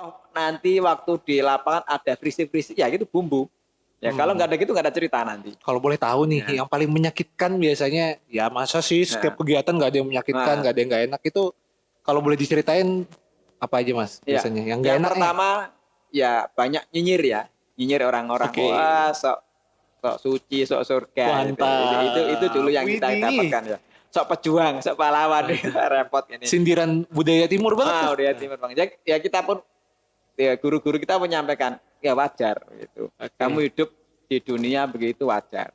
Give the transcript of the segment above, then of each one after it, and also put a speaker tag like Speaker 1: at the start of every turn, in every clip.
Speaker 1: toh nanti waktu di lapangan ada friksi-friksi ya itu bumbu. Ya kalau nggak ada gitu nggak ada cerita nanti.
Speaker 2: Kalau boleh tahu nih, yang paling menyakitkan biasanya, ya masa sih setiap kegiatan nggak ada yang menyakitkan, nggak ada yang nggak enak itu, kalau boleh diceritain apa aja mas biasanya? Yang nggak enak?
Speaker 1: Yang pertama ya banyak nyinyir orang-orang. Wah sok suci, sok surga. Itu dulu yang kita dapatkan ya. Sok pejuang, sok pahlawan, repot ini.
Speaker 2: Sindiran budaya timur banget.
Speaker 1: Budaya timur banget. Ya kita pun, ya guru-guru kita menyampaikan, ya wajar gitu. Kamu hidup di dunia begitu wajar.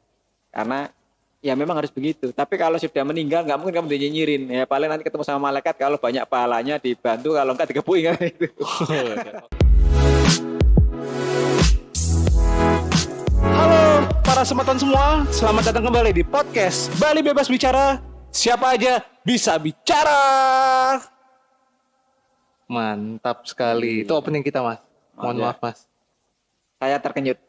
Speaker 1: Karena ya memang harus begitu. Tapi kalau sudah meninggal nggak mungkin kamu dinyinyirin. Ya paling nanti ketemu sama malaikat, kalau banyak pahalanya dibantu, kalau enggak digebukin kan itu.
Speaker 2: Halo para sematan semua, selamat datang kembali di podcast Bali Bebas Bicara. Siapa aja bisa bicara. Mantap sekali. Itu opening kita mas. Mohon maaf mas.
Speaker 1: Saya terkenyut.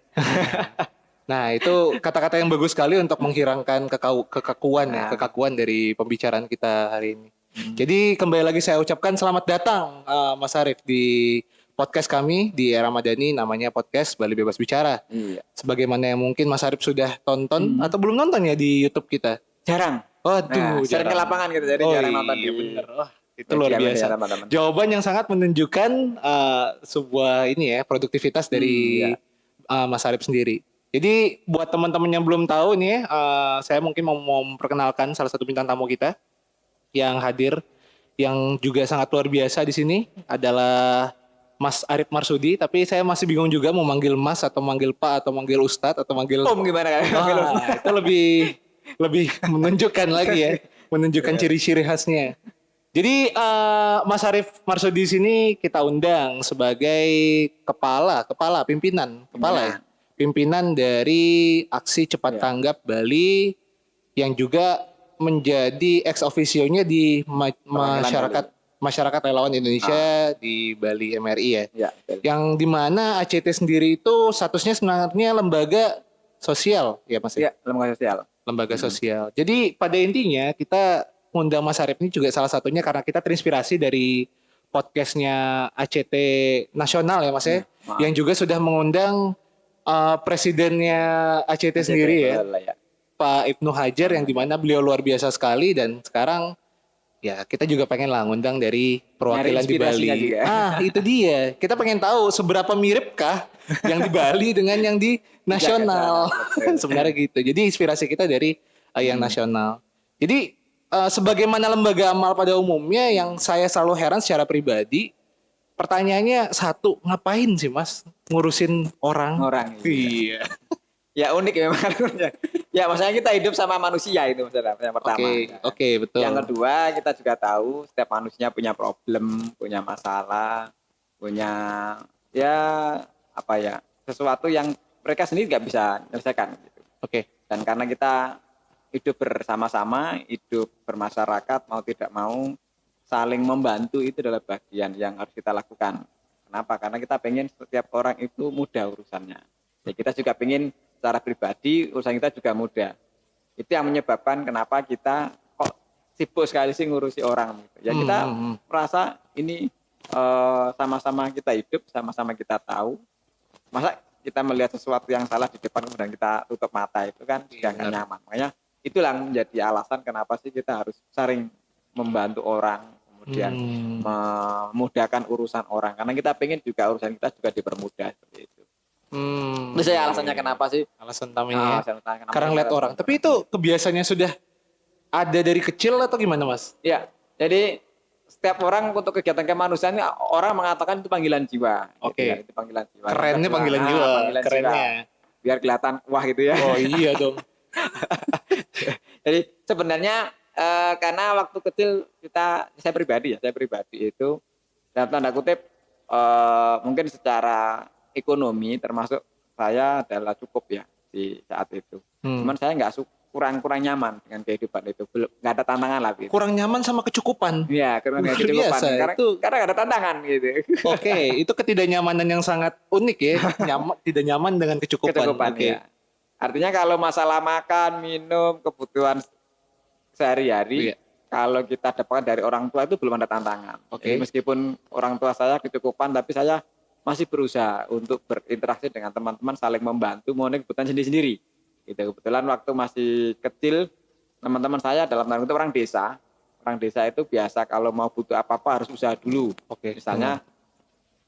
Speaker 2: Nah itu kata-kata yang bagus sekali untuk menghilangkan kekakuan dari pembicaraan kita hari ini. Jadi kembali lagi saya ucapkan selamat datang Mas Arif di podcast kami di Era Madani, namanya podcast Bali Bebas Bicara. Sebagaimana yang mungkin Mas Arif sudah tonton atau belum nonton ya di YouTube kita.
Speaker 1: Jarang.
Speaker 2: Waduh,
Speaker 1: sering ke lapangan gitu, jadi jarang nonton di.
Speaker 2: Bener. Itu luar biasa. Jawaban yang sangat menunjukkan sebuah produktivitas dari Mas Arif sendiri. Jadi buat teman-teman yang belum tahu nih, saya mungkin mau memperkenalkan salah satu bintang tamu kita yang hadir, yang juga sangat luar biasa di sini adalah Mas Arif Marsudi. Tapi saya masih bingung juga mau manggil Mas atau manggil Pak atau manggil Ustadz atau manggil
Speaker 1: Om gimana kan?
Speaker 2: Itu lebih menunjukkan lagi ya, menunjukkan ciri-ciri khasnya. Jadi Mas Arif Marsudi di sini kita undang sebagai pimpinan dari Aksi Cepat Tanggap Bali, yang juga menjadi ex officio-nya di masyarakat relawan Indonesia di Bali MRI ya. Yang dimana ACT sendiri itu statusnya sebenarnya lembaga sosial ya Mas ya. Lembaga sosial. Jadi pada intinya kita undang Mas Arif ini juga salah satunya karena kita terinspirasi dari podcastnya ACT Nasional ya Mas ya. Yang juga sudah mengundang presidennya ACT sendiri ya, Pak Ibnu Hajar, yang dimana beliau luar biasa sekali. Dan sekarang ya kita juga pengen lah ngundang dari perwakilan di Bali. Itu dia. Kita pengen tahu seberapa miripkah yang di Bali dengan yang di nasional. Sebenarnya gitu. Jadi inspirasi kita dari yang nasional. Jadi sebagaimana lembaga amal pada umumnya, yang saya selalu heran secara pribadi, pertanyaannya satu, ngapain sih Mas ngurusin orang? Iya.
Speaker 1: Ya unik memang. Ya maksudnya kita hidup sama manusia itu maksudnya yang pertama.
Speaker 2: Oke, betul.
Speaker 1: Yang kedua, kita juga tahu setiap manusia punya problem, punya masalah, punya sesuatu yang mereka sendiri nggak bisa menyelesaikan gitu. Dan karena kita hidup bersama-sama, hidup bermasyarakat, mau tidak mau saling membantu, itu adalah bagian yang harus kita lakukan. Kenapa? Karena kita pengen setiap orang itu mudah urusannya. Ya kita juga pengen secara pribadi urusan kita juga mudah. Itu yang menyebabkan kenapa kita kok sibuk sekali sih ngurusi orang. Ya kita merasa ini sama-sama kita hidup, sama-sama kita tahu. Masa kita melihat sesuatu yang salah di depan kemudian kita tutup mata, itu kan sudah nggak nyaman. Makanya itulah menjadi alasan kenapa sih kita harus sering membantu orang, kemudian memudahkan urusan orang, karena kita pengen juga urusan kita juga dipermudah seperti itu. Itu saya alasannya kenapa sih?
Speaker 2: Alasan utamanya karena lihat orang. Tapi itu kebiasaannya sudah ada dari kecil atau gimana Mas?
Speaker 1: Ya, jadi setiap orang untuk kegiatan kemanusiaan orang mengatakan itu panggilan jiwa. Itu panggilan jiwa.
Speaker 2: Kerennya panggilan jiwa. Kerennya.
Speaker 1: Biar kelihatan wah gitu ya.
Speaker 2: Oh iya dong.
Speaker 1: Jadi sebenarnya karena waktu kecil saya pribadi itu dalam tanda kutip mungkin secara ekonomi termasuk saya adalah cukup ya di saat itu. Cuman saya kurang nyaman dengan kehidupan itu, belum nggak ada tantangan lah gitu.
Speaker 2: Kurang nyaman sama kecukupan.
Speaker 1: Iya, karena kecukupan. Karena nggak ada tantangan gitu.
Speaker 2: Itu ketidaknyamanan yang sangat unik ya. Tidak nyaman dengan kecukupan.
Speaker 1: Ya. Artinya kalau masalah makan, minum, kebutuhan sehari-hari, kalau kita dapatkan dari orang tua itu belum ada tantangan.
Speaker 2: Oke.
Speaker 1: Jadi meskipun orang tua saya kecukupan, tapi saya masih berusaha untuk berinteraksi dengan teman-teman, saling membantu, memenuhi kebutuhan sendiri-sendiri. Gitu. Kebetulan waktu masih kecil, teman-teman saya dalam tanda kutip orang desa. Orang desa itu biasa kalau mau butuh apa-apa harus usaha dulu.
Speaker 2: Oke.
Speaker 1: Misalnya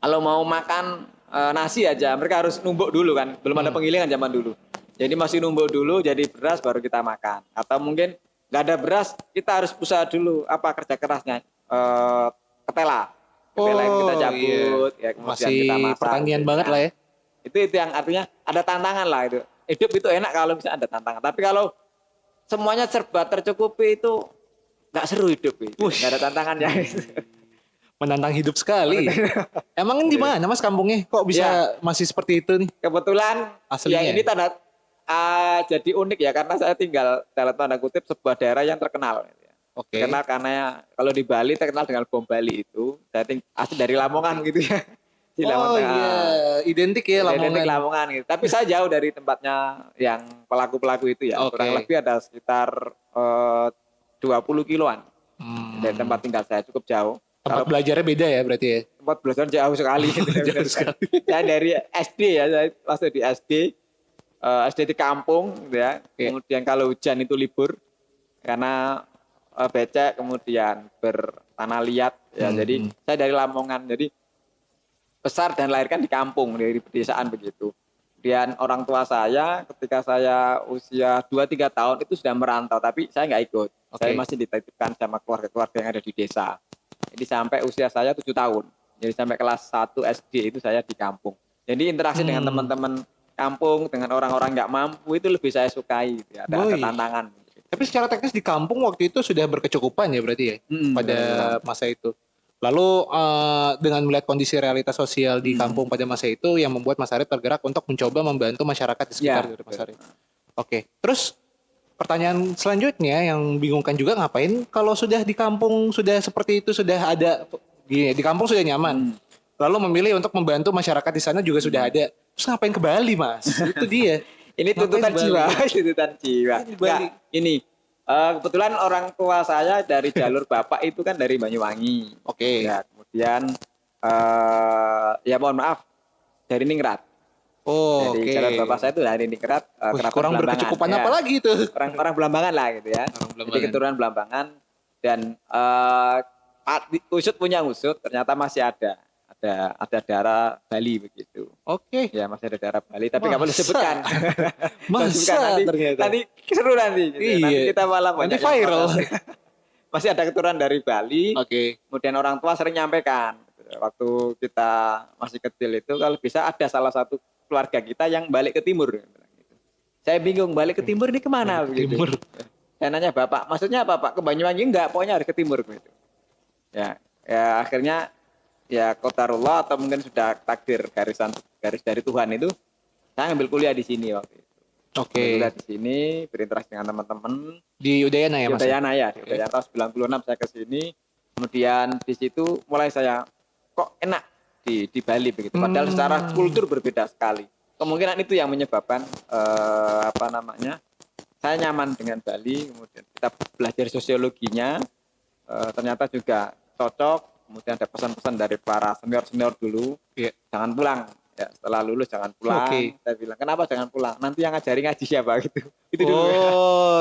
Speaker 1: kalau mau makan nasi aja, mereka harus numbuk dulu kan. Belum ada penggilingan zaman dulu. Jadi masih numbuk dulu, jadi beras baru kita makan. Atau mungkin nggak ada beras, kita harus usaha dulu apa kerja kerasnya. Ketela. Ketela yang kita cabut, ya kemudian
Speaker 2: Masih
Speaker 1: kita masak.
Speaker 2: pertanian
Speaker 1: gitu.
Speaker 2: banget
Speaker 1: Nah,
Speaker 2: lah ya.
Speaker 1: itu yang artinya ada tantangan lah itu. Hidup itu enak kalau bisa ada tantangan. Tapi kalau semuanya serba tercukupi itu nggak seru hidup itu. Nggak ada tantangannya.
Speaker 2: Menantang hidup sekali. Emang di mana Mas kampungnya? Kok bisa masih seperti itu nih?
Speaker 1: Kebetulan
Speaker 2: Aslinya.
Speaker 1: yang ini jadi unik ya karena saya tinggal dalam tanda kutip sebuah daerah yang terkenal.
Speaker 2: Oke.
Speaker 1: Terkenal karena kalau di Bali terkenal dengan bom Bali itu. Saya asli dari Lamongan gitu ya. Di
Speaker 2: Oh
Speaker 1: Lamongan.
Speaker 2: iya, identik ya
Speaker 1: Identik
Speaker 2: Lamongan.
Speaker 1: Lamongan gitu. Tapi saya jauh dari tempatnya yang pelaku-pelaku itu ya.
Speaker 2: Oke.
Speaker 1: Kurang lebih ada sekitar 20 kiloan dari tempat tinggal saya, cukup jauh.
Speaker 2: Tempat belajarnya beda ya berarti ya?
Speaker 1: Tempat belajar jauh sekali.
Speaker 2: Jauh sekali.
Speaker 1: Saya dari SD ya, saya masuk di SD. SD di kampung gitu ya. Kemudian kalau hujan itu libur karena becek, kemudian bertanah liat ya. Jadi saya dari Lamongan. Jadi besar dan lahirkan di kampung, dari pedesaan begitu. Kemudian orang tua saya ketika saya usia 2-3 tahun itu sudah merantau, tapi saya nggak ikut. Saya masih dititipkan sama keluarga-keluarga yang ada di desa. Jadi sampai usia saya 7 tahun. Jadi sampai kelas 1 SD itu saya di kampung. Jadi interaksi dengan teman-teman kampung, dengan orang-orang nggak mampu itu lebih saya sukai. Gitu. Ada tantangan.
Speaker 2: Tapi secara teknis di kampung waktu itu sudah berkecukupan ya berarti ya? Pada masa itu. Lalu dengan melihat kondisi realitas sosial di kampung pada masa itu yang membuat Mas Arif tergerak untuk mencoba membantu masyarakat di sekitar Mas Arif. Oke. Terus pertanyaan selanjutnya yang bingungkan juga, ngapain kalau sudah di kampung sudah seperti itu, sudah ada gini, di kampung sudah nyaman. Lalu memilih untuk membantu masyarakat di sana juga sudah ada. Terus ngapain ke Bali, Mas? Itu dia.
Speaker 1: Ini tuntutan jiwa, tuntutan jiwa. Ini kebetulan orang tua saya dari jalur bapak itu kan dari Banyuwangi.
Speaker 2: Oke.
Speaker 1: Ya, kemudian ya mohon maaf dari Ningrat.
Speaker 2: Oh,
Speaker 1: jadi jalur bapak saya itu dari Ningrat.
Speaker 2: Kurang berkecukupan apa lagi itu?
Speaker 1: Orang Belambangan lah gitu ya. Jadi keturunan Belambangan dan usut punya usut ternyata masih ada darah Bali begitu.
Speaker 2: Oke.
Speaker 1: Ya masih ada darah Bali, tapi nggak boleh sebutkan.
Speaker 2: Masa ternyata.
Speaker 1: Nanti seru nanti. Gitu.
Speaker 2: Iya.
Speaker 1: Nanti kita malah
Speaker 2: nanti viral.
Speaker 1: Masih ada keturunan dari Bali.
Speaker 2: Oke.
Speaker 1: Kemudian orang tua sering nyampaikan waktu kita masih kecil itu kalau bisa ada salah satu keluarga kita yang balik ke timur. Saya bingung balik ke timur ini kemana begitu.
Speaker 2: Timur.
Speaker 1: Saya nanya bapak, maksudnya apa Pak? Ke Banyuwangi enggak, pokoknya harus ke timur gitu. Ya akhirnya ya qadarullah atau mungkin sudah takdir garis dari Tuhan itu saya ambil kuliah di sini waktu itu.
Speaker 2: Oke.
Speaker 1: Kuliah di sini, berinteraksi dengan teman-teman
Speaker 2: Di Udayana ya Mas?
Speaker 1: Di Udayana ya, di Udayana tahun 96 saya ke sini. Kemudian di situ mulai saya kok enak di Bali begitu. Padahal secara kultur berbeda sekali. Kemungkinan itu yang menyebabkan saya nyaman dengan Bali. Kemudian kita belajar sosiologinya, ternyata juga cocok. Kemudian ada pesan-pesan dari para senior dulu, jangan pulang. Ya, setelah lulus jangan pulang. Saya bilang, kenapa jangan pulang? Nanti yang ngajari ngaji siapa gitu. Itu dulu.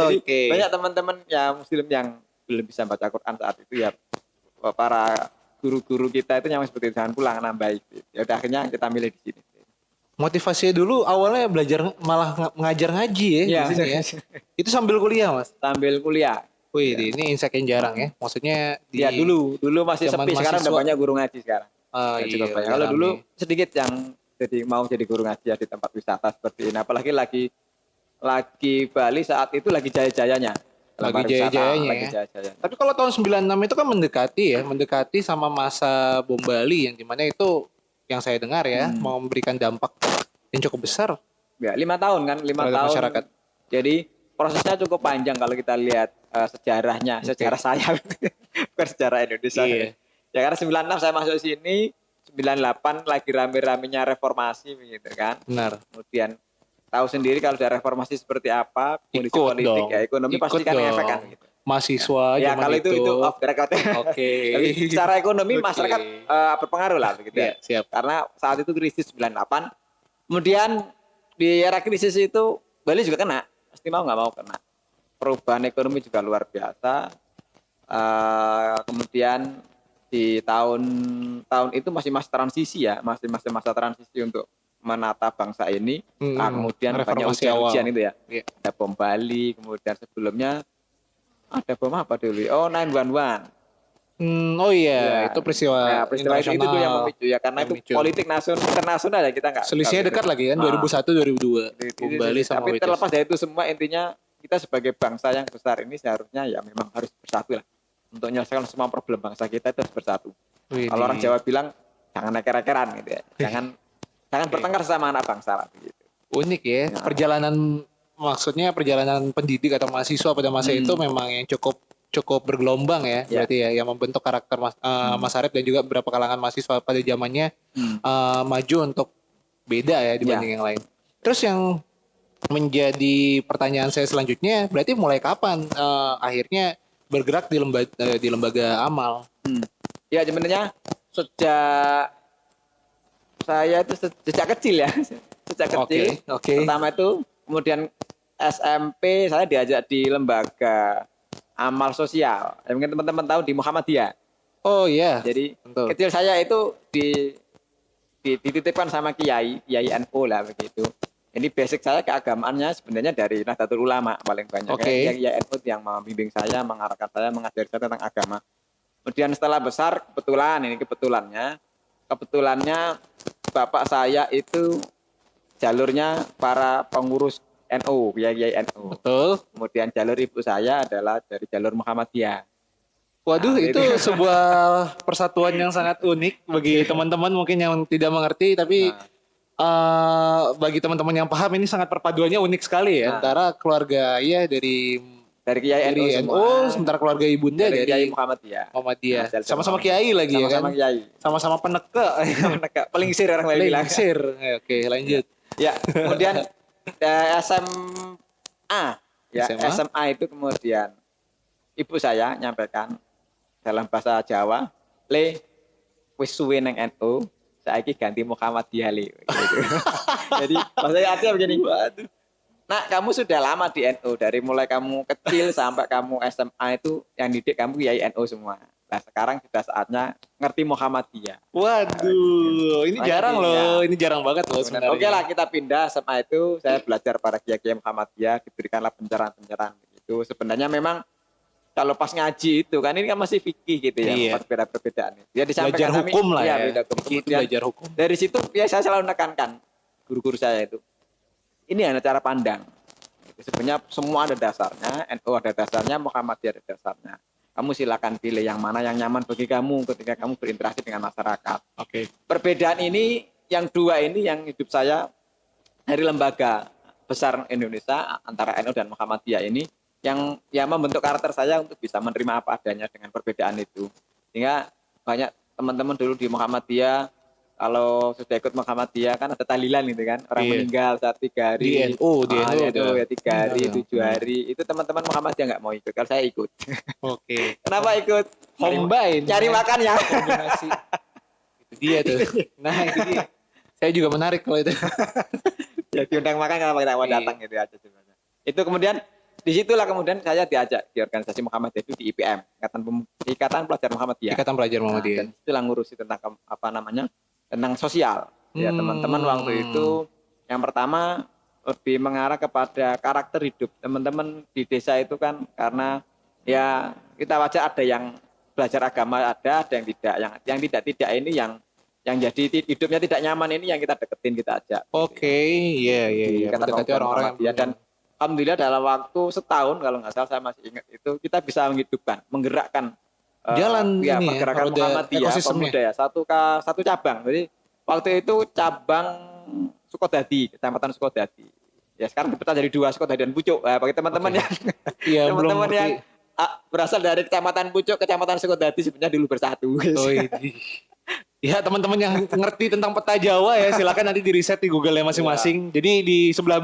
Speaker 1: Jadi banyak teman-teman ya Muslim yang belum bisa baca Quran saat itu ya, para guru-guru kita itu yang seperti jangan pulang, nambah itu. Ya udah akhirnya kita milih di sini.
Speaker 2: Motivasinya dulu awalnya belajar malah ngajar ngaji ya, di sini ya. Itu sambil kuliah Mas?
Speaker 1: Sambil kuliah.
Speaker 2: Wih, ini insight yang jarang ya. Maksudnya
Speaker 1: ya dulu masih sepi, sekarang udah banyak guru ngaji sekarang.
Speaker 2: Iya,
Speaker 1: kalau dulu sedikit yang mau jadi guru ngaji ya di tempat wisata seperti ini. Apalagi lagi Bali saat itu lagi jaya-jayanya.
Speaker 2: Lagi jaya-jayanya ya. Tapi kalau tahun 96 itu kan mendekati sama masa bom Bali yang dimana itu yang saya dengar ya mau memberikan dampak yang cukup besar.
Speaker 1: Ya 5 tahun kan, 5 tahun. Masyarakat. Jadi prosesnya cukup panjang kalau kita lihat sejarahnya, sejarah saya bukan sejarah Indonesia.
Speaker 2: Iya.
Speaker 1: Ya karena 96 saya masuk sini, 98 lagi rame-ramenya reformasi begitu kan.
Speaker 2: Benar.
Speaker 1: Kemudian tahu sendiri kalau ada reformasi seperti apa, kondisi
Speaker 2: Ikut
Speaker 1: politik
Speaker 2: dong.
Speaker 1: ya ekonomi pasti kan efek kan gitu.
Speaker 2: mahasiswa
Speaker 1: Ya
Speaker 2: zaman
Speaker 1: kalau itu off the record.
Speaker 2: Oke.
Speaker 1: Tapi secara ekonomi
Speaker 2: Oke.
Speaker 1: masyarakat berpengaruh lah begitu
Speaker 2: Iya,
Speaker 1: ya.
Speaker 2: siap.
Speaker 1: Karena saat itu krisis 98. Kemudian di era krisis itu Bali juga kena. Pasti mau nggak mau kena. Perubahan ekonomi juga luar biasa. Kemudian di tahun itu masih masa transisi ya, masih masa transisi untuk menata bangsa ini. Kemudian banyak
Speaker 2: Reformasi
Speaker 1: ujian-ujian
Speaker 2: awal.
Speaker 1: itu ya.
Speaker 2: Iya.
Speaker 1: Ada bom Bali, kemudian sebelumnya ada bom apa dulu? Oh, 911.
Speaker 2: Oh iya,
Speaker 1: Ya,
Speaker 2: itu peristiwa
Speaker 1: ya, peristiwa itu dulu yang memicu ya, karena
Speaker 2: yang
Speaker 1: itu
Speaker 2: memicu.
Speaker 1: politik internasional ya, kita nggak.
Speaker 2: Selisihnya dekat lagi kan, 2001 2002. Bom Bali sama
Speaker 1: Tapi
Speaker 2: White
Speaker 1: terlepas dari itu semua, intinya kita sebagai bangsa yang besar ini seharusnya ya memang harus bersatu lah. Untuk menyelesaikan semua problem bangsa kita itu harus bersatu. Kalau orang Jawa bilang jangan eker-ekeran gitu ya. Jangan bertengkar sama anak bangsa lah begitu.
Speaker 2: Unik ya, maksudnya perjalanan pendidik atau mahasiswa pada masa itu memang yang cukup bergelombang ya, berarti ya, yang membentuk karakter Mas Arif dan juga beberapa kalangan mahasiswa pada zamannya maju untuk beda ya dibanding yang lain. Terus yang menjadi pertanyaan saya selanjutnya, berarti mulai kapan akhirnya bergerak di lembaga amal?
Speaker 1: Ya sebenarnya sejak saya itu sejak kecil ya, sejak kecil. Pertama itu, kemudian SMP saya diajak di lembaga amal sosial. Ya, mungkin teman-teman tahu di Muhammadiyah.
Speaker 2: Oh iya.
Speaker 1: Jadi kecil saya itu dititipkan sama Kiai NU lah begitu. Ini basic saya keagamaannya sebenarnya dari Nahdlatul Ulama paling banyak. Kiai NU yang membimbing saya, mengarahkan saya, mengajari saya tentang agama. Kemudian setelah besar, kebetulannya bapak saya itu jalurnya para pengurus NU, Kiai NU.
Speaker 2: Betul.
Speaker 1: Kemudian jalur ibu saya adalah dari jalur Muhammadiyah.
Speaker 2: Waduh, itu sebuah persatuan yang sangat unik bagi teman-teman mungkin yang tidak mengerti, tapi bagi teman-teman yang paham ini sangat perpaduannya unik sekali ya, antara keluarga ayah dari
Speaker 1: Kiai NU
Speaker 2: semua, sementara keluarga ibunda dari
Speaker 1: Kiai Muhammadiyah.
Speaker 2: Sama-sama kiai lagi ya kan?
Speaker 1: Sama-sama kiai.
Speaker 2: Sama-sama peneka.
Speaker 1: Pelingsir orang lain bilang.
Speaker 2: Pelingsir. Oke, lanjut.
Speaker 1: Ya, kemudian SMA itu kemudian ibu saya nyampaikan dalam bahasa Jawa, "Le wis suwe nang NU, saiki ganti Muhammadiyah le." Gitu. Jadi maksudnya artinya begini, waduh. Nah, kamu sudah lama di NU, dari mulai kamu kecil sampai kamu SMA itu yang didik kamu Kiai NU semua. Nah, sekarang sudah saatnya ngerti Muhammadiyah.
Speaker 2: Waduh, ini jarang loh, ini jarang banget loh sebenarnya.
Speaker 1: Oke lah, kita pindah SMA itu, saya belajar para Kiai Muhammadiyah, diberikanlah pencerahan-pencerahan begitu. Sebenarnya memang kalau pas ngaji itu kan ini kan masih fikih gitu ya, perbedaan. Ya disampaikan
Speaker 2: belajar hukum lah ya.
Speaker 1: Kemudian belajar hukum. Dari situ ya saya selalu menekankan guru-guru saya itu. Ini hanya cara pandang. Sebenarnya semua ada dasarnya, NU ada dasarnya, Muhammadiyah ada dasarnya. Kamu silakan pilih yang mana yang nyaman bagi kamu ketika kamu berinteraksi dengan masyarakat. Perbedaan ini, yang dua ini yang hidup saya dari lembaga besar Indonesia antara NU dan Muhammadiyah ini yang membentuk karakter saya untuk bisa menerima apa adanya dengan perbedaan itu. Sehingga banyak teman-teman dulu di Muhammadiyah, kalau sudah ikut Muhammadiyah kan ada tahlilan gitu kan, orang meninggal saat 3 hari
Speaker 2: di NU
Speaker 1: ya 3 hari 7 hari itu teman-teman Muhammadiyah nggak mau ikut, kalau saya ikut. Kenapa ikut?
Speaker 2: Combine,
Speaker 1: cari makan ya,
Speaker 2: kombinasi. Itu dia tuh. Nah itu dia, saya juga menarik kalau itu.
Speaker 1: Ya diundang makan kenapa kita mau datang gitu aja sebenarnya. Itu kemudian disitulah kemudian saya diajak di organisasi Muhammadiyah itu di IPM, Ikatan Pelajar Muhammadiyah. Dan itulah ngurusi tentang tentang sosial. Ya teman-teman waktu itu yang pertama lebih mengarah kepada karakter hidup teman-teman di desa itu kan, karena ya kita wajar ada yang belajar agama, ada yang tidak, yang tidak ini yang jadi hidupnya tidak nyaman ini yang kita deketin, kita ajak.
Speaker 2: Iya.
Speaker 1: Mendekati orang-orang dan alhamdulillah dalam waktu setahun kalau nggak salah, saya masih ingat itu, kita bisa menghidupkan, menggerakkan pergerakan Muhammadiyah pemuda ya, satu cabang. Jadi waktu itu cabang Sukodadi, Kecamatan Sukodadi. Ya sekarang dipecah jadi 2, Sukodadi dan Pucuk. Nah, bagi teman-teman yang teman-teman yang berasal dari Kecamatan Pucuk, Kecamatan Sukodadi sebenarnya dulu bersatu.
Speaker 2: Ya teman-teman yang ngerti tentang peta Jawa ya silakan nanti di riset di Google ya masing-masing. Jadi di sebelah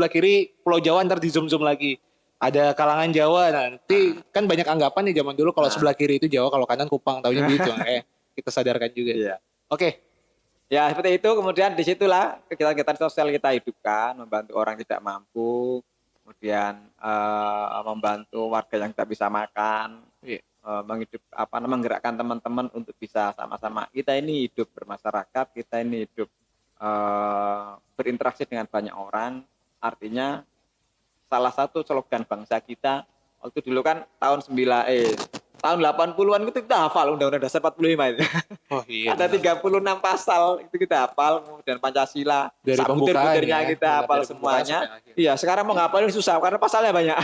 Speaker 2: kiri Pulau Jawa, ntar di zoom lagi. ada kalangan Jawa nanti kan banyak anggapan nih zaman dulu kalau sebelah kiri itu Jawa, kalau kanan Kupang, taunya gitu. Kita sadarkan juga.
Speaker 1: Iya.
Speaker 2: Oke.
Speaker 1: Ya seperti itu, kemudian disitulah kegiatan-kegiatan sosial kita hidupkan, membantu orang tidak mampu, kemudian membantu warga yang tidak bisa makan,
Speaker 2: Iya.
Speaker 1: menggerakkan teman-teman untuk bisa sama-sama kita ini hidup bermasyarakat, kita ini hidup berinteraksi dengan banyak orang. Artinya salah satu slogan bangsa kita waktu dulu kan tahun 80-an itu kita hafal Undang-Undang Dasar 45 itu.
Speaker 2: Oh iya.
Speaker 1: Ada 36 pasal itu kita hafal, kemudian Pancasila
Speaker 2: Dari
Speaker 1: butir-butirnya
Speaker 2: pembukaan ya.
Speaker 1: kita hafal
Speaker 2: Dari
Speaker 1: semuanya.
Speaker 2: pembukaan sampai akhir.
Speaker 1: Iya, sekarang mau ngapalin susah karena pasalnya banyak.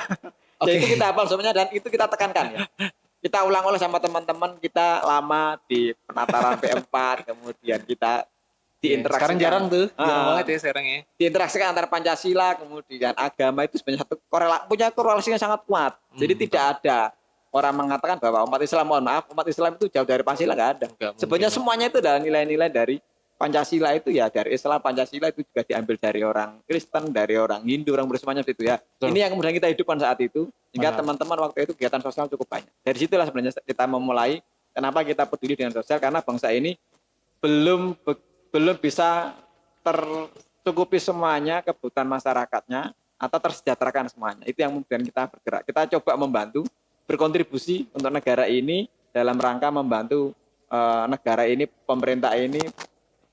Speaker 2: Oke.
Speaker 1: Jadi itu kita hafal semuanya dan itu kita tekankan ya. Kita ulang-ulang sama teman-teman kita lama di penataran P4, kemudian kita diinteraksikan.
Speaker 2: Sekarang jarang tuh, jarang banget ya sekarang ya.
Speaker 1: Diinteraksikan antara Pancasila kemudian agama itu sebenarnya punya korelasi yang sangat kuat. Jadi tidak ada orang mengatakan bahwa umat Islam, mohon maaf, umat Islam itu jauh dari Pancasila, nggak ada. Sebenarnya semuanya itu adalah nilai-nilai dari Pancasila itu ya, dari Islam. Pancasila itu juga diambil dari orang Kristen, dari orang Hindu, orang bersemuanya itu ya. Betul. Ini yang kemudian kita hidupkan saat itu, sehingga teman-teman waktu itu kegiatan sosial cukup banyak. Dari situlah sebenarnya kita memulai, kenapa kita peduli dengan sosial, karena bangsa ini belum bisa tercukupi semuanya kebutuhan masyarakatnya atau tersejahterakan semuanya. Itu yang kemudian kita bergerak. Kita coba membantu, berkontribusi untuk negara ini dalam rangka membantu negara ini, pemerintah ini,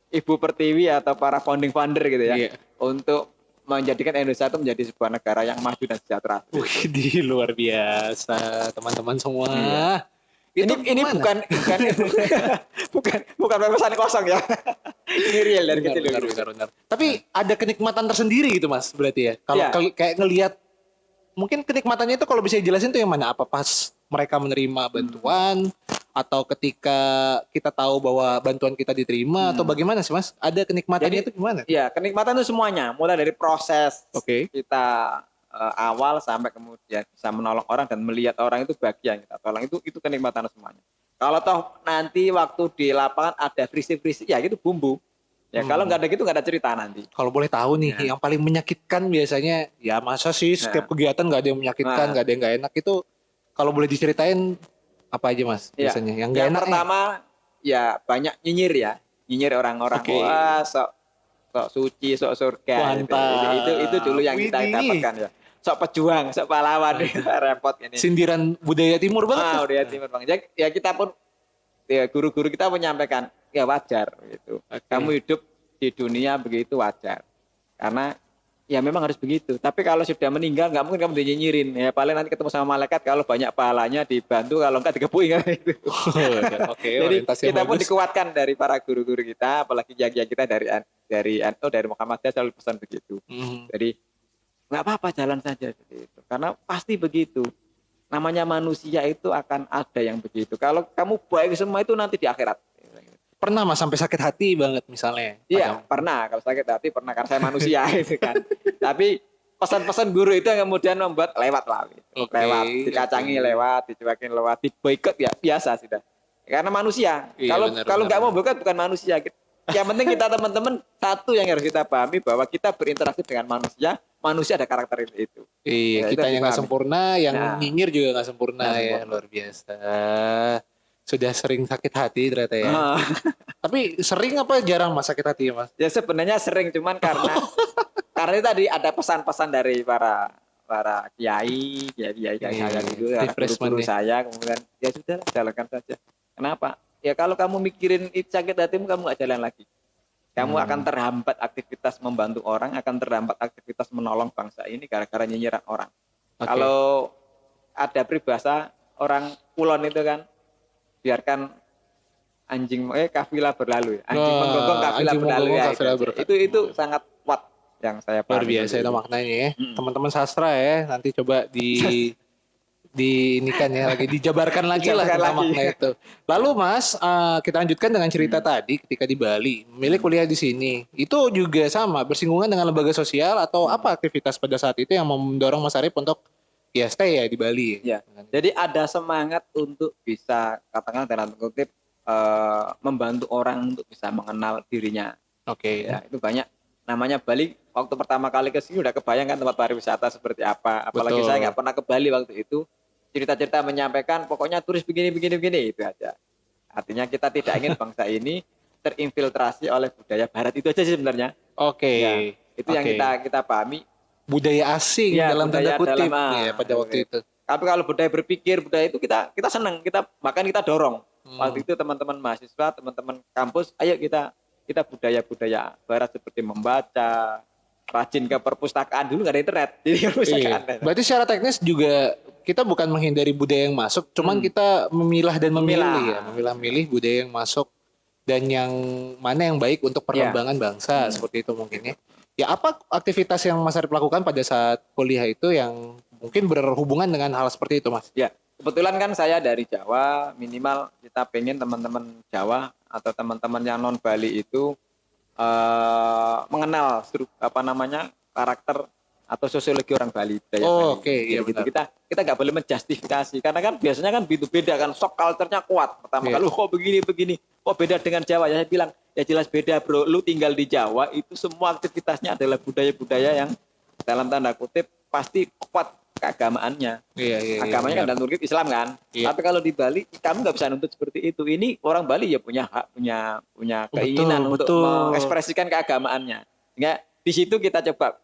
Speaker 1: Ibu Pertiwi atau para founding father gitu ya, untuk menjadikan Indonesia itu menjadi sebuah negara yang maju dan sejahtera.
Speaker 2: Wih, luar biasa teman-teman semua.
Speaker 1: Iya. Ini bukan pesan kosong ya. Ini real dari kecil.
Speaker 2: Benar. Tapi ada kenikmatan tersendiri gitu Mas, berarti ya. Kalau kayak ngelihat, mungkin kenikmatannya itu kalau bisa dijelasin tuh yang mana? Apa pas mereka menerima bantuan atau ketika kita tahu bahwa bantuan kita diterima atau bagaimana sih Mas? Ada kenikmatannya itu gimana?
Speaker 1: Iya, kenikmatan itu semuanya, mulai dari proses kita awal sampai kemudian bisa menolong orang dan melihat orang itu bahagia yang kita tolong, itu kenikmatan semuanya. Kalau toh nanti waktu di lapangan ada frisi-frisi ya itu bumbu. Ya kalau nggak ada gitu nggak ada cerita nanti.
Speaker 2: Kalau boleh tahu nih, yang paling menyakitkan biasanya ya masa sih setiap kegiatan nggak ada yang menyakitkan, nggak ada yang nggak enak itu. Kalau boleh diceritain apa aja Mas biasanya? Yang nggak enak.
Speaker 1: Pertama ya banyak nyinyir orang-orang. Wah sok suci, sok surga. Itu dulu yang kita dapatkan ya. Sok pejuang, sok pahlawan, repot ini.
Speaker 2: Sindiran budaya timur banget.
Speaker 1: Budaya timur bang. Ya kita pun, ya guru-guru kita menyampaikan, ya wajar gitu. Kamu hidup di dunia begitu wajar. Karena ya memang harus begitu. Tapi kalau sudah meninggal, nggak mungkin kamu dinyinyirin. Ya paling nanti ketemu sama malaikat, kalau banyak pahalanya dibantu, kalau enggak digebukin. Gitu. Jadi kita pun dikuatkan dari para guru-guru kita, apalagi kiai kita dari Muhammadiyah selalu pesan begitu. Jadi nggak apa-apa, jalan saja gitu. Karena pasti begitu. Namanya manusia itu akan ada yang begitu. Kalau kamu baik semua itu nanti di akhirat.
Speaker 2: Pernah Mas sampai sakit hati banget misalnya?
Speaker 1: Iya, pernah. Kalau sakit hati pernah, karena saya manusia itu kan. Tapi pesan-pesan guru itu yang kemudian membuat lewat lah. Gitu. Lewat, dikacangi lewat, dicuekin lewat, diboikot ya biasa sudah. Karena manusia. Kalau nggak mau boikot bukan manusia. Yang penting kita teman-teman, satu yang harus kita pahami bahwa kita berinteraksi dengan manusia ada karakter itu.
Speaker 2: Iya, kita yang nggak sempurna, yang nyinyir juga nggak sempurna ya, luar biasa. Sudah sering sakit hati ternyata ya. Tapi sering apa jarang Mas sakit hati Mas?
Speaker 1: Ya sebenarnya sering, cuman karena tadi ada pesan-pesan dari para kiai saya dulu, guru saya, kemudian ya sudah jalankan saja. Kenapa? Ya kalau kamu mikirin itu sakit hatimu, kamu nggak jalan lagi. Kamu akan terhambat aktivitas membantu orang, akan terhambat aktivitas menolong bangsa ini gara-gara nyinyiran orang. Kalau ada peribahasa orang Kulon itu kan, biarkan anjing kafilah berlalu. Anjing menggonggong kafilah berlalu. Itu sangat kuat yang saya pahami.
Speaker 2: Luar biasa itu maknanya ya. Teman-teman sastra ya, nanti coba diinikan ya, lagi dijabarkan lagi lah makna itu. Lalu Mas, kita lanjutkan dengan cerita tadi ketika di Bali, memilih kuliah di sini. Itu juga sama, bersinggungan dengan lembaga sosial atau apa aktivitas pada saat itu yang mendorong Mas Arif untuk ya stay ya di Bali?
Speaker 1: Ya. Jadi ada semangat untuk bisa, katakan dalam kutip, membantu orang untuk bisa mengenal dirinya. Ya, itu banyak. Namanya Bali, waktu pertama kali ke sini udah kebayang kan tempat pariwisata seperti apa. Apalagi
Speaker 2: Betul.
Speaker 1: saya nggak pernah ke Bali waktu itu. Cerita-cerita menyampaikan pokoknya turis begini itu aja. Artinya kita tidak ingin bangsa ini terinfiltrasi oleh budaya barat itu aja sih sebenarnya.
Speaker 2: Oke.
Speaker 1: Ya, itu yang
Speaker 2: Oke.
Speaker 1: kita pahami.
Speaker 2: Budaya asing
Speaker 1: Ya,
Speaker 2: dalam tanda
Speaker 1: budaya
Speaker 2: kutip
Speaker 1: dalam,
Speaker 2: ya pada waktu itu.
Speaker 1: Tapi kalau budaya berpikir, budaya itu kita senang, bahkan kita dorong. Waktu itu teman-teman mahasiswa, teman-teman kampus, ayo kita budaya-budaya barat seperti membaca, rajin ke perpustakaan. Dulu nggak ada internet, jadi perpustakaan.
Speaker 2: Iya. Berarti secara teknis juga kita bukan menghindari budaya yang masuk, cuman kita memilah dan memilih ya, memilah-milih budaya yang masuk dan yang mana yang baik untuk perkembangan bangsa seperti itu mungkin ya. Ya apa aktivitas yang Mas Arif lakukan pada saat kuliah itu yang mungkin berhubungan dengan hal seperti itu, Mas?
Speaker 1: Ya, kebetulan kan saya dari Jawa, minimal kita pengen teman-teman Jawa atau teman-teman yang non Bali itu mengenal karakter atau sosiologi orang Bali.
Speaker 2: Oh, oke, iya
Speaker 1: gitu.
Speaker 2: benar.
Speaker 1: Kita nggak boleh menjustifikasi karena kan biasanya kan beda kan, shock culture-nya kuat. Pertama kali kok begini, kok beda dengan Jawa ya, saya bilang ya jelas beda bro, lu tinggal di Jawa itu semua aktivitasnya adalah budaya-budaya yang dalam tanda kutip pasti kuat keagamaannya.
Speaker 2: Iya,
Speaker 1: Agamanya kan dan turkit Islam kan.
Speaker 2: Iya.
Speaker 1: Tapi kalau di Bali kamu nggak bisa nuntut seperti itu. Ini orang Bali ya punya hak, punya keinginan untuk mengekspresikan keagamaannya. Sehingga di situ kita coba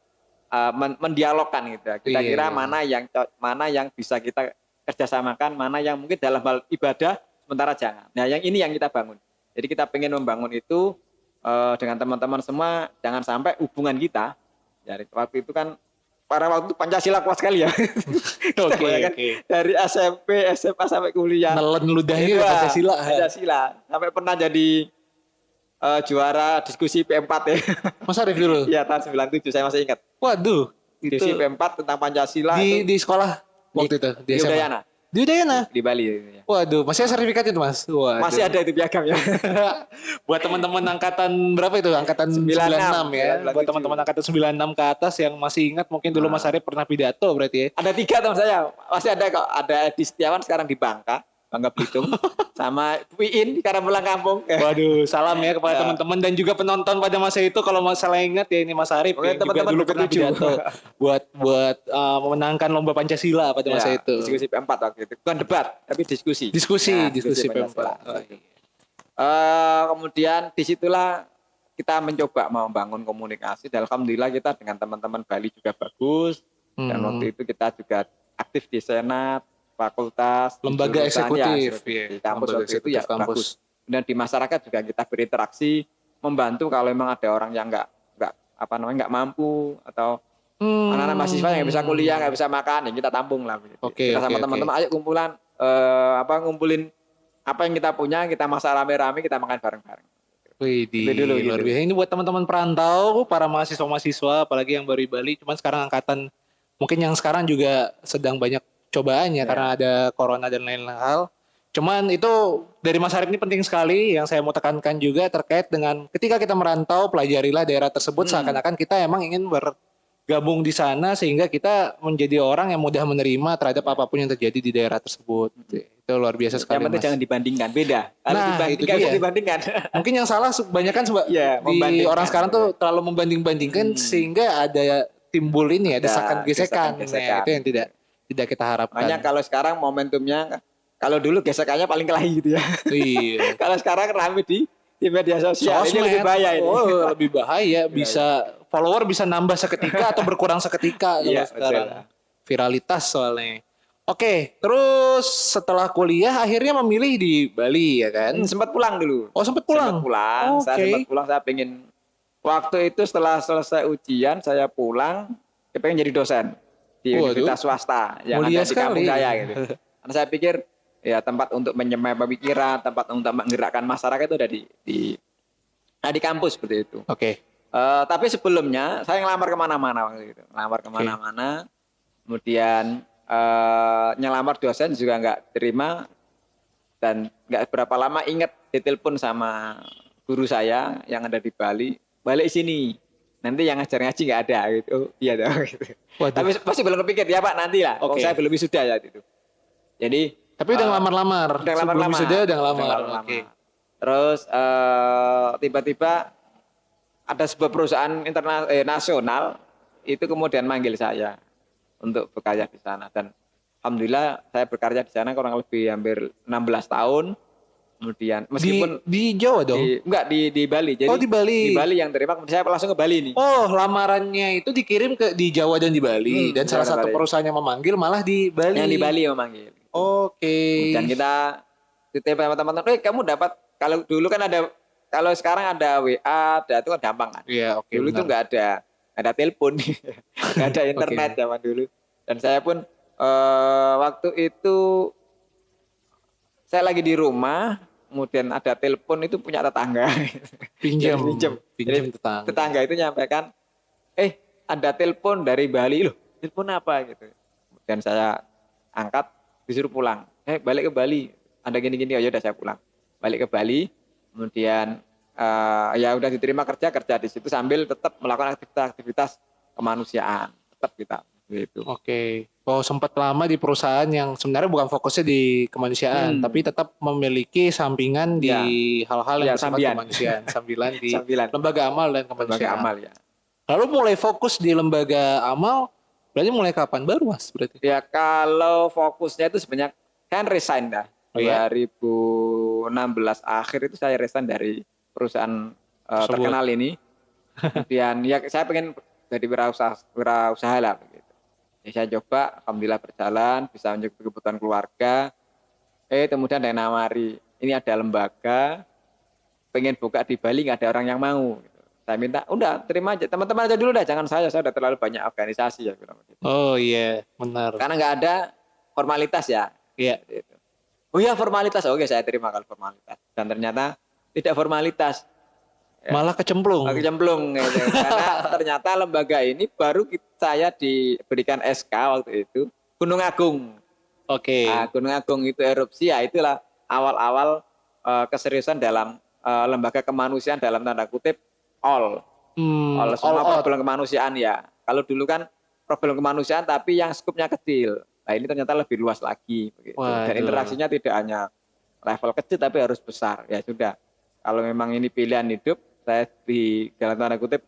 Speaker 1: mendialogkan gitu. Kita kira mana yang bisa kita kerjasamakan, mana yang mungkin dalam hal ibadah sementara jangan. Nah, yang ini yang kita bangun. Jadi kita pengen membangun itu dengan teman-teman semua, jangan sampai hubungan kita. Dari waktu itu kan pada waktu itu Pancasila kuat sekali ya.
Speaker 2: Oke.
Speaker 1: Dari SMP, SMA sampai kuliah.
Speaker 2: Nelen ludahnya Pancasila.
Speaker 1: Sampai pernah jadi juara diskusi P4 ya.
Speaker 2: Mas Arif dulu?
Speaker 1: Iya, tahun 97 saya masih ingat.
Speaker 2: Waduh.
Speaker 1: Diskusi P4 tentang Pancasila.
Speaker 2: Di sekolah waktu itu?
Speaker 1: Di Udayana.
Speaker 2: Di Udayana?
Speaker 1: Di Bali. Ya.
Speaker 2: Waduh, masih ada sertifikat itu Mas? Waduh.
Speaker 1: Masih ada itu piagamnya.
Speaker 2: Buat teman-teman angkatan berapa itu? Angkatan 96 ya.
Speaker 1: 96.
Speaker 2: Buat teman-teman angkatan 96 ke atas yang masih ingat mungkin dulu Mas Arif pernah pidato berarti ya.
Speaker 1: Ada 3 teman saya. Masih ada kok. Ada Edi Setiawan sekarang di Bangka Belitung. Sama Wiin sekarang pulang kampung.
Speaker 2: Waduh, salam ya kepada teman-teman dan juga penonton pada masa itu kalau masalah ingat ya ini Mas Arif yang juga dulu pernah pidato buat memenangkan lomba Pancasila pada masa itu.
Speaker 1: Diskusi P4 waktu itu. Bukan debat, tapi diskusi.
Speaker 2: Diskusi P4.
Speaker 1: Kemudian disitulah kita mencoba membangun komunikasi. Dan alhamdulillah kita dengan teman-teman Bali juga bagus. Dan waktu itu kita juga aktif di Senat, fakultas,
Speaker 2: lembaga eksekutif,
Speaker 1: di kampus waktu itu ya bagus. Dan di masyarakat juga kita berinteraksi, membantu kalau memang ada orang yang nggak mampu atau anak-anak mahasiswa yang nggak bisa kuliah, nggak bisa makan, yang kita tampung lah. Kita sama teman-teman, ayo ngumpulin apa yang kita punya, kita masak rame-rame, kita makan bareng-bareng.
Speaker 2: Wih, luar biasa. Ini buat teman-teman perantau, para mahasiswa-mahasiswa, apalagi yang baru di Bali, cuman sekarang angkatan mungkin yang sekarang juga sedang banyak cobaannya karena ada corona dan lain-lain hal. Cuman itu dari Mas Arif ini penting sekali yang saya mau tekankan juga terkait dengan ketika kita merantau, pelajarilah daerah tersebut seakan-akan kita emang ingin bergabung di sana sehingga kita menjadi orang yang mudah menerima terhadap apapun yang terjadi di daerah tersebut. Itu luar biasa sekali.
Speaker 1: Yang penting jangan dibandingkan, beda.
Speaker 2: Itu dia.
Speaker 1: Dibandingkan.
Speaker 2: Mungkin yang salah kebanyakan di orang sekarang tuh terlalu membanding-bandingkan sehingga ada timbul ini ya desakan-gesekan. Nah, itu yang tidak kita harapkan.
Speaker 1: Makanya kalau sekarang momentumnya, kalau dulu gesekannya paling kelahi gitu ya.
Speaker 2: Iya.
Speaker 1: Kalau sekarang rame di media sosial, ini lebih bahaya ini.
Speaker 2: Oh, lebih bahaya. Bisa follower bisa nambah seketika atau berkurang seketika kalau sekarang. Viralitas soalnya. Oke, terus setelah kuliah akhirnya memilih di Bali ya kan?
Speaker 1: Sempat pulang dulu.
Speaker 2: Oh, sempat pulang.
Speaker 1: Saya sempat pulang, saya pengen waktu itu setelah selesai ujian saya pulang, saya pengen jadi dosen di universitas swasta yang ada di kampung saya gitu. Karena saya pikir ya tempat untuk menyemai pemikiran, tempat untuk menggerakkan masyarakat itu ada di kampus seperti itu.
Speaker 2: Oke.
Speaker 1: Tapi sebelumnya saya ngelamar kemana-mana waktu itu, kemudian ngelamar dosen juga nggak terima dan nggak berapa lama ingat ditelepon sama guru saya yang ada di Bali, balik sini. Nanti yang ngajar ngaji nggak ada gitu. Iya dong gitu. Tapi masih belum kepikir ya Pak nanti lah. Saya belum wisuda ya itu. Jadi
Speaker 2: tapi udah ngelamar-lamar. Sebelum wisuda udah ngelamar.
Speaker 1: Terus tiba-tiba ada sebuah perusahaan nasional itu kemudian manggil saya untuk bekerja di sana, dan alhamdulillah saya bekerja di sana kurang lebih hampir 16 tahun. Kemudian meskipun
Speaker 2: di Jawa dong.
Speaker 1: enggak di Bali. Jadi
Speaker 2: Oh, di Bali.
Speaker 1: Di Bali yang terima, kemudian saya langsung ke Bali nih.
Speaker 2: Oh, lamarannya itu dikirim di Jawa dan di Bali, dan salah satu
Speaker 1: Bali.
Speaker 2: perusahaan yang memanggil malah di Bali.
Speaker 1: Yang di Bali memanggil.
Speaker 2: Oke.
Speaker 1: Dan kita ditanya sama teman-teman, kamu dapat, kalau dulu kan ada, kalau sekarang ada WA, ada itu kan gampang kan.
Speaker 2: Iya, oke.
Speaker 1: Dulu itu nggak ada telepon, nggak ada internet zaman dulu. Dan saya pun waktu itu saya lagi di rumah, kemudian ada telepon, itu punya tetangga.
Speaker 2: Pinjam
Speaker 1: tetangga. Tetangga itu nyampaikan, ada telepon dari Bali. Loh, telepon apa gitu. Dan saya angkat, disuruh pulang. Balik ke Bali. Ada gini-gini, ya udah saya pulang. Balik ke Bali, kemudian ya udah diterima kerja di situ sambil tetap melakukan aktivitas kemanusiaan. Tetap kita gitu.
Speaker 2: Oke. Oh, sempat lama di perusahaan yang sebenarnya bukan fokusnya di kemanusiaan, tapi tetap memiliki sampingan di hal-hal yang bersifat kemanusiaan, sambilan di lembaga amal dan kemanusiaan.
Speaker 1: Lembaga amal, ya.
Speaker 2: Lalu mulai fokus di lembaga amal, berarti mulai kapan baru, Mas? Berarti?
Speaker 1: Ya kalau fokusnya itu sebenarnya kan resign dah. 2016 akhir itu saya resign dari perusahaan terkenal ini. Kemudian ya saya pengen jadi wirausaha lah begitu. Ya, saya coba, alhamdulillah berjalan, bisa mencukupi kebutuhan keluarga. Kemudian ada yang nawari, ini ada lembaga, pengen buka di Bali, nggak ada orang yang mau. Gitu. Saya minta, udah terima aja, teman-teman aja dulu dah, jangan saya udah terlalu banyak organisasi ya. Gitu.
Speaker 2: Oh iya, benar.
Speaker 1: Karena nggak ada formalitas ya.
Speaker 2: Iya.
Speaker 1: Gitu. Oh iya formalitas, oke saya terima kalau formalitas. Dan ternyata tidak formalitas.
Speaker 2: Malah kecemplung.
Speaker 1: Kecemplung gitu. Karena ternyata lembaga ini baru saya diberikan SK waktu itu Gunung Agung.
Speaker 2: Oke.
Speaker 1: Nah, Gunung Agung itu erupsi, ya itulah awal-awal keseriusan dalam lembaga kemanusiaan dalam tanda kutip all semua problem kemanusiaan ya. Kalau dulu kan problem kemanusiaan tapi yang skupnya kecil. Nah ini ternyata lebih luas lagi. Begitu. Dan interaksinya tidak hanya level kecil tapi harus besar. Ya sudah. Kalau memang ini pilihan hidup, saya di dalam tanda kutip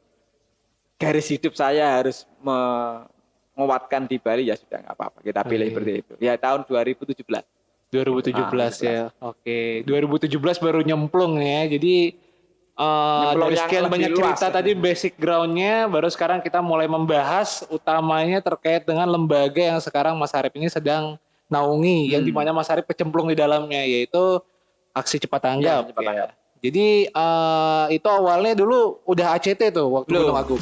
Speaker 1: garis hidup saya harus menguatkan di Bali, ya sudah nggak apa-apa. Kita pilih seperti itu. Ya tahun 2017.
Speaker 2: 2017 ya. Oke. 2017 baru nyemplung ya. Jadi dari sekian banyak cerita tadi basic ground-nya, baru sekarang kita mulai membahas utamanya terkait dengan lembaga yang sekarang Mas Arif ini sedang naungi, yang dimana Mas Arif kecemplung di dalamnya, yaitu Aksi Cepat Tanggap.
Speaker 1: Ya,
Speaker 2: Jadi itu awalnya dulu udah ACT tuh waktu Gunung Agung.